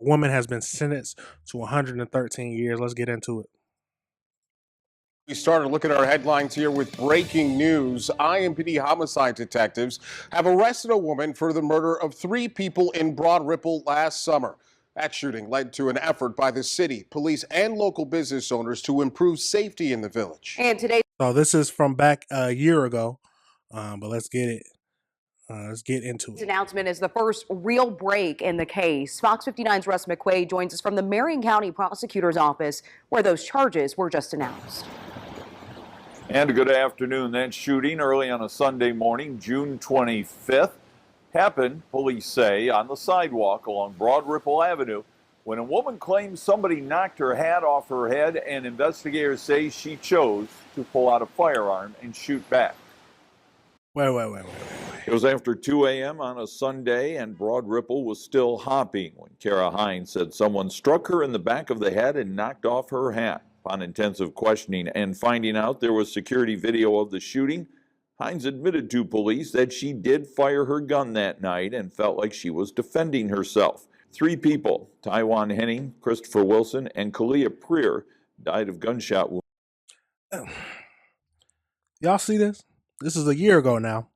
woman has been sentenced to 113 years. Let's get into it. We started looking at our headlines here with breaking news. IMPD homicide detectives have arrested a woman for the murder of 3 people in Broad Ripple last summer. That shooting led to an effort by the city, police, and local business owners to improve safety in the village. And today, So this is from back a year ago, but let's get it. Let's get into this it. announcement is the first real break in the case. Fox 59's Russ McQuaid joins us from the Marion County Prosecutor's Office, where those charges were just announced. And good afternoon. That shooting early on a Sunday morning, June 25th, happened, police say, on the sidewalk along Broad Ripple Avenue when a woman claims somebody knocked her hat off her head, and investigators say she chose to pull out a firearm and shoot back. Wait. It was after 2 a.m. on a Sunday, and Broad Ripple was still hopping when Kara Hines said someone struck her in the back of the head and knocked off her hat. Upon intensive questioning and finding out there was security video of the shooting, Hines admitted to police that she did fire her gun that night and felt like she was defending herself. 3 people, Taiwan Henning, Christopher Wilson, and Kalia Prier, died of gunshot wounds. Y'all see this? This is a year ago now.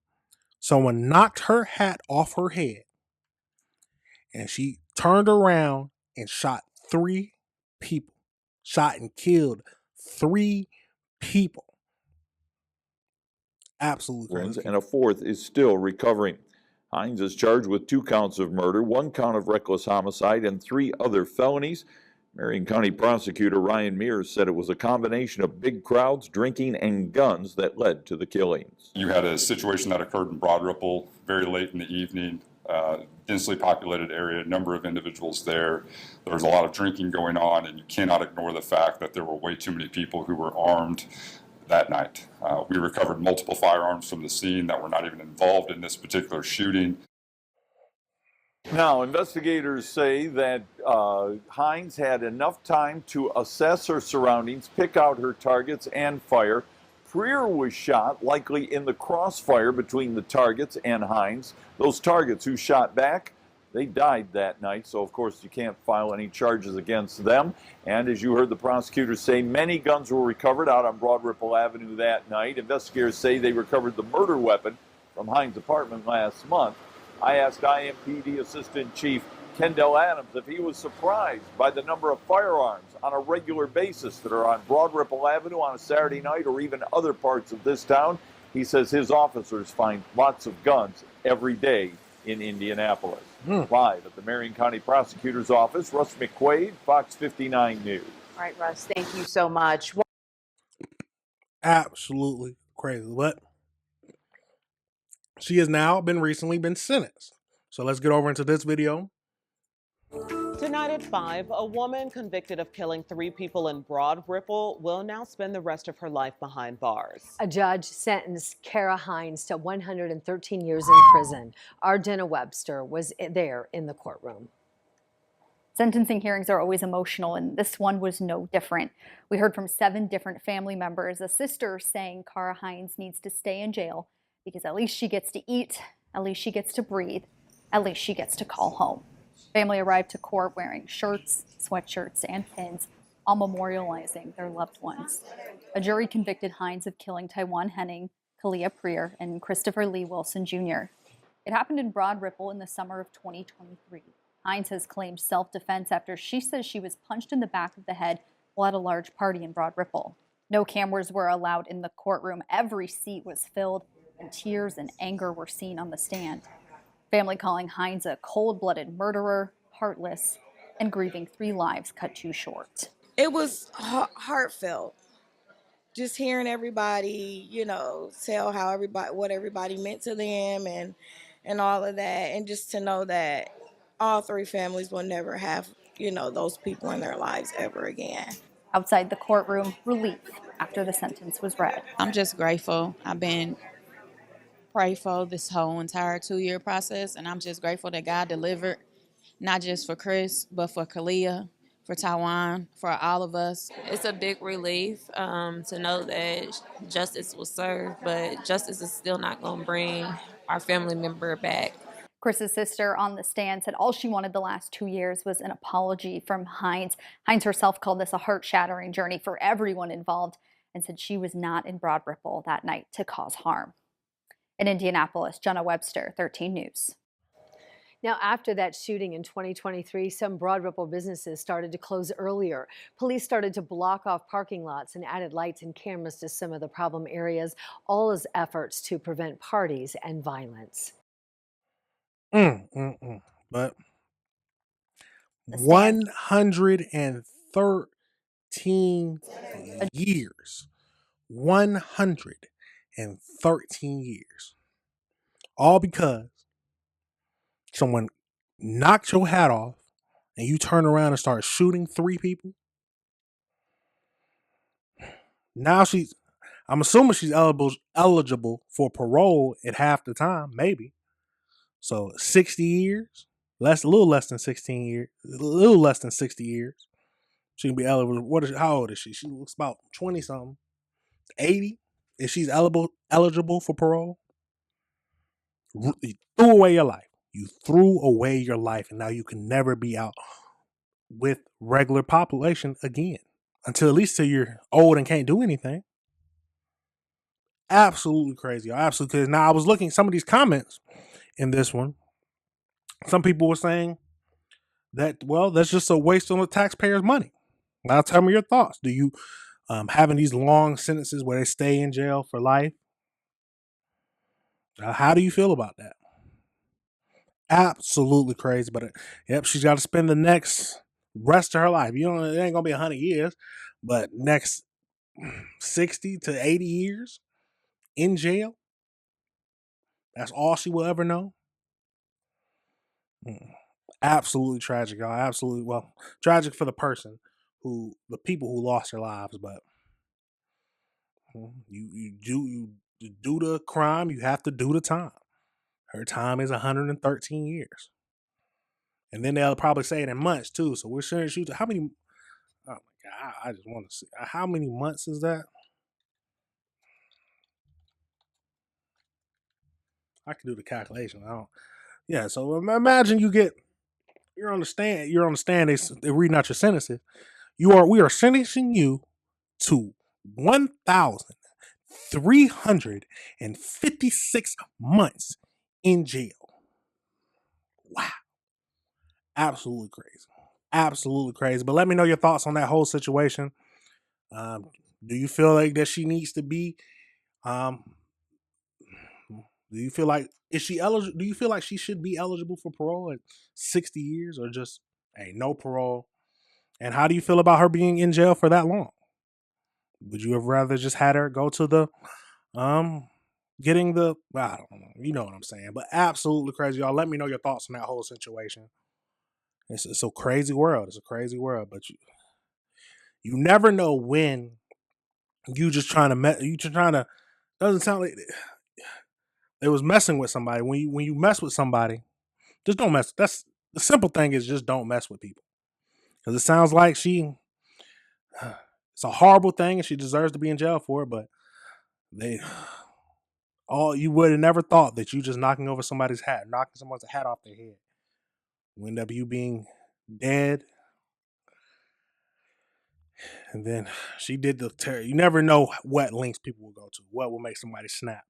Someone knocked her hat off her head, and she turned around and shot 3 people. Shot and killed 3 people. Absolutely crazy. And a 4th is still recovering. Hines is charged with 2 counts of murder, 1 count of reckless homicide, and 3 other felonies. Marion County Prosecutor Ryan Mears said it was a combination of big crowds, drinking, and guns that led to the killings. You had a situation that occurred in Broad Ripple very late in the evening, densely populated area, a number of individuals there. There was a lot of drinking going on, and you cannot ignore the fact that there were way too many people who were armed that night. We recovered multiple firearms from the scene that were not even involved in this particular shooting. Now, investigators say that Hines had enough time to assess her surroundings, pick out her targets, and fire. Prier was shot, likely in the crossfire between the targets and Hines. Those targets who shot back, they died that night, so of course you can't file any charges against them. And as you heard the prosecutors say, many guns were recovered out on Broad Ripple Avenue that night. Investigators say they recovered the murder weapon from Hines' apartment last month. I asked IMPD Assistant Chief Kendall Adams if he was surprised by the number of firearms on a regular basis that are on Broad Ripple Avenue on a Saturday night or even other parts of this town. He says his officers find lots of guns every day in Indianapolis. Live at the Marion County Prosecutor's Office, Russ McQuaid, Fox 59 News. All right, Russ, thank you so much. Absolutely crazy. But she has now recently been sentenced. So let's get over into this video. Tonight at 5, a woman convicted of killing 3 people in Broad Ripple will now spend the rest of her life behind bars. A judge sentenced Kara Hines to 113 years in prison. Ardena Webster was there in the courtroom. Sentencing hearings are always emotional, and this one was no different. We heard from 7 different family members, a sister saying Kara Hines needs to stay in jail because at least she gets to eat, at least she gets to breathe, at least she gets to call home. Family arrived to court wearing shirts, sweatshirts, and pins, all memorializing their loved ones. A jury convicted Hines of killing Taiwan Henning, Kalia Prier, and Christopher Lee Wilson Jr. It happened in Broad Ripple in the summer of 2023. Hines has claimed self-defense after she says she was punched in the back of the head while at a large party in Broad Ripple. No cameras were allowed in the courtroom. Every seat was filled, and tears and anger were seen on the stand. Family calling Hines a cold-blooded murderer, heartless, and grieving 3 lives cut too short. It was heartfelt. Just hearing everybody, tell how what everybody meant to them and all of that. And just to know that all 3 families will never have, those people in their lives ever again. Outside the courtroom, relief after the sentence was read. I'm just grateful. I've been prayerful this whole entire 2-year process, and I'm just grateful that God delivered, not just for Chris, but for Kalia, for Taiwan, for all of us. It's a big relief to know that justice was served, but justice is still not going to bring our family member back. Chris's sister on the stand said all she wanted the last 2 years was an apology from Hines. Hines herself called this a heart-shattering journey for everyone involved and said she was not in Broad Ripple that night to cause harm. In Indianapolis, Jenna Webster, 13 News. Now, after that shooting in 2023, some Broad Ripple businesses started to close earlier. Police started to block off parking lots and added lights and cameras to some of the problem areas, all as efforts to prevent parties and violence. But 113 years. 113 years. All because someone knocked your hat off and you turn around and start shooting 3 people. Now I'm assuming she's eligible for parole at half the time, maybe. So 60 years, a little less than 16 years, a little less than 60 years. She can be eligible. How old is she? She looks about 20 something, 80. If she's eligible for parole, you threw away your life. You threw away your life, and now you can never be out with regular population again until at least till you're old and can't do anything. Absolutely crazy. Absolutely crazy. Now I was looking at some of these comments in this one. Some people were saying that, well, that's just a waste on the taxpayers' money. Now tell me your thoughts. Do you having these long sentences where they stay in jail for life? How do you feel about that? Absolutely crazy. But yep, she's got to spend the next rest of her life. You know, it ain't gonna be 100 years, but next 60 to 80 years in jail. That's all she will ever know. Absolutely tragic, y'all. Absolutely, well, tragic for the people who lost their lives, but you do the crime, you have to do the time. Her time is 113 years. And then they'll probably say it in months too. So we're sure shoot how many oh my god, I just want to see how many months is that? I can do the calculation. Yeah, so imagine you're on the stand, they reading out your sentences. We are sentencing you to 1,356 months in jail. Wow. Absolutely crazy. Absolutely crazy. But let me know your thoughts on that whole situation. Do you feel like that she needs to be do you feel like do you feel like she should be eligible for parole at 60 years or just no parole? And how do you feel about her being in jail for that long? Would you have rather just had her go to the getting the I don't know, you know what I'm saying? But absolutely crazy, y'all. Let me know your thoughts on that whole situation. It's a crazy world. It's a crazy world, but you never know when you just trying to doesn't sound like it was messing with somebody. When you mess with somebody, just don't mess. That's the simple thing is just don't mess with people. Because it sounds like it's a horrible thing and she deserves to be in jail for it, but you would have never thought that you just knocking someone's hat off their head will end up you being dead. And then she did the terror. You never know what lengths people will go to, what will make somebody snap.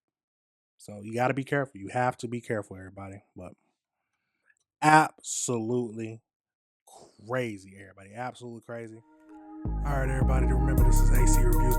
So you got to be careful. You have to be careful, everybody. But absolutely crazy, everybody. Absolutely crazy. All right, everybody. Remember, this is AC Reviews.